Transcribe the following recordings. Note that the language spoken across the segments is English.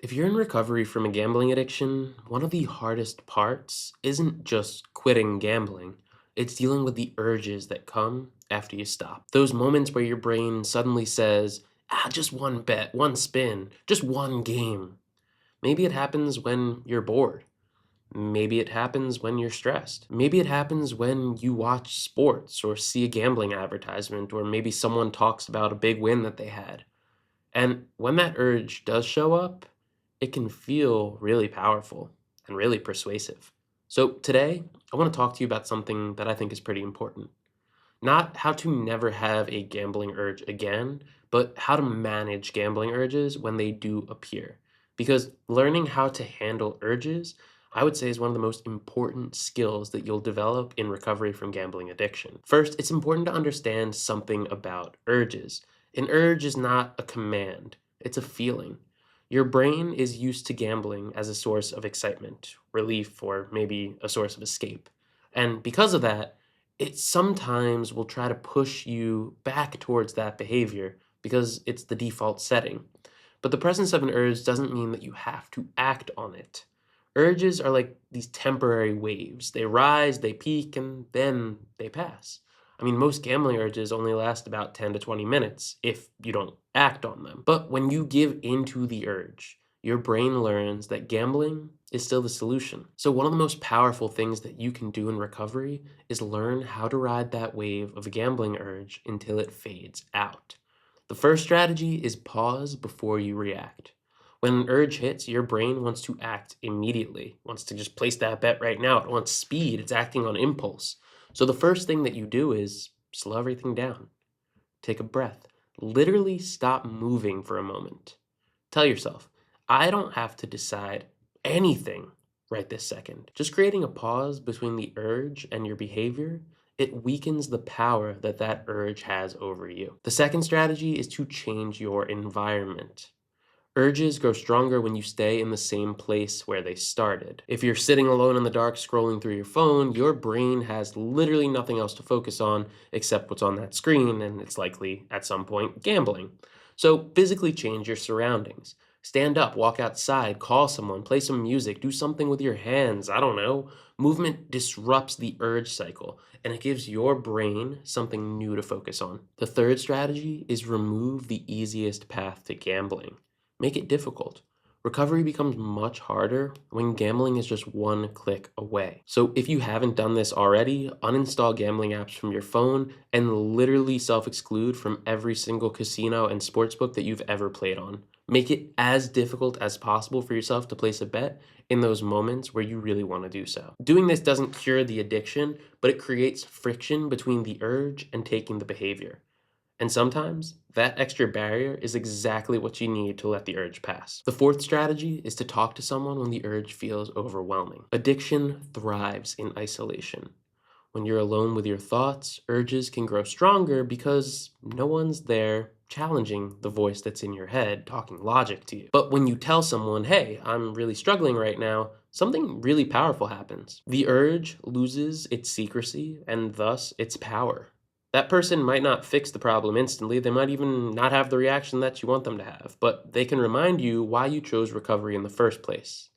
If you're in recovery from a gambling addiction, one of the hardest parts isn't just quitting gambling, it's dealing with the urges that come after you stop. Those moments where your brain suddenly says, just one bet, one spin, just one game. Maybe it happens when you're bored. Maybe it happens when you're stressed. Maybe it happens when you watch sports or see a gambling advertisement, or maybe someone talks about a big win that they had. And when that urge does show up, it can feel really powerful and really persuasive. So today, I want to talk to you about something that I think is pretty important. Not how to never have a gambling urge again, but how to manage gambling urges when they do appear. Because learning how to handle urges, I would say, is one of the most important skills that you'll develop in recovery from gambling addiction. First, it's important to understand something about urges. An urge is not a command, it's a feeling. Your brain is used to gambling as a source of excitement, relief, or maybe a source of escape. And because of that, it sometimes will try to push you back towards that behavior because it's the default setting. But the presence of an urge doesn't mean that you have to act on it. Urges are like these temporary waves. They rise, they peak, and then they pass. I mean, most gambling urges only last about 10 to 20 minutes if you don't act on them. But when you give into the urge, your brain learns that gambling is still the solution. So, one of the most powerful things that you can do in recovery is learn how to ride that wave of a gambling urge until it fades out. The first strategy is pause before you react. When an urge hits, your brain wants to act immediately, wants to just place that bet right now. It wants speed, it's acting on impulse. So the first thing that you do is slow everything down. Take a breath. Literally stop moving for a moment. Tell yourself, I don't have to decide anything right this second. Just creating a pause between the urge and your behavior, it weakens the power that that urge has over you. The second strategy is to change your environment. Urges grow stronger when you stay in the same place where they started. If you're sitting alone in the dark scrolling through your phone, your brain has literally nothing else to focus on except what's on that screen, and it's likely at some point gambling. So physically change your surroundings. Stand up, walk outside, call someone, play some music, do something with your hands. I don't know. Movement disrupts the urge cycle and it gives your brain something new to focus on. The third strategy is remove the easiest path to gambling. Make it difficult. Recovery becomes much harder when gambling is just one click away. So if you haven't done this already, uninstall gambling apps from your phone and literally self-exclude from every single casino and sportsbook that you've ever played on. Make it as difficult as possible for yourself to place a bet in those moments where you really want to do so. Doing this doesn't cure the addiction, but it creates friction between the urge and taking the behavior. And sometimes that extra barrier is exactly what you need to let the urge pass. The fourth strategy is to talk to someone when the urge feels overwhelming. Addiction thrives in isolation. When you're alone with your thoughts, urges can grow stronger because no one's there challenging the voice that's in your head, talking logic to you. But when you tell someone, hey, I'm really struggling right now, something really powerful happens. The urge loses its secrecy and thus its power. That person might not fix the problem instantly, they might even not have the reaction that you want them to have, but they can remind you why you chose recovery in the first place.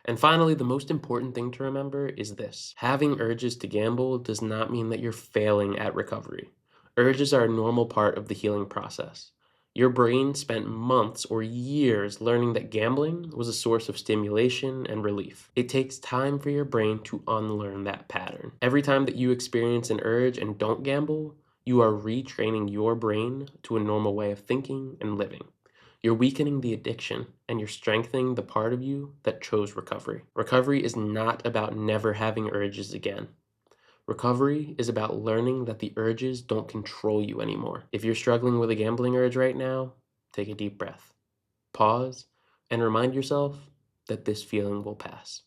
And finally, the most important thing to remember is this. Having urges to gamble does not mean that you're failing at recovery. Urges are a normal part of the healing process. Your brain spent months or years learning that gambling was a source of stimulation and relief. It takes time for your brain to unlearn that pattern. Every time that you experience an urge and don't gamble, you are retraining your brain to a normal way of thinking and living. You're weakening the addiction and you're strengthening the part of you that chose recovery. Recovery is not about never having urges again. Recovery is about learning that the urges don't control you anymore. If you're struggling with a gambling urge right now, take a deep breath, pause, and remind yourself that this feeling will pass.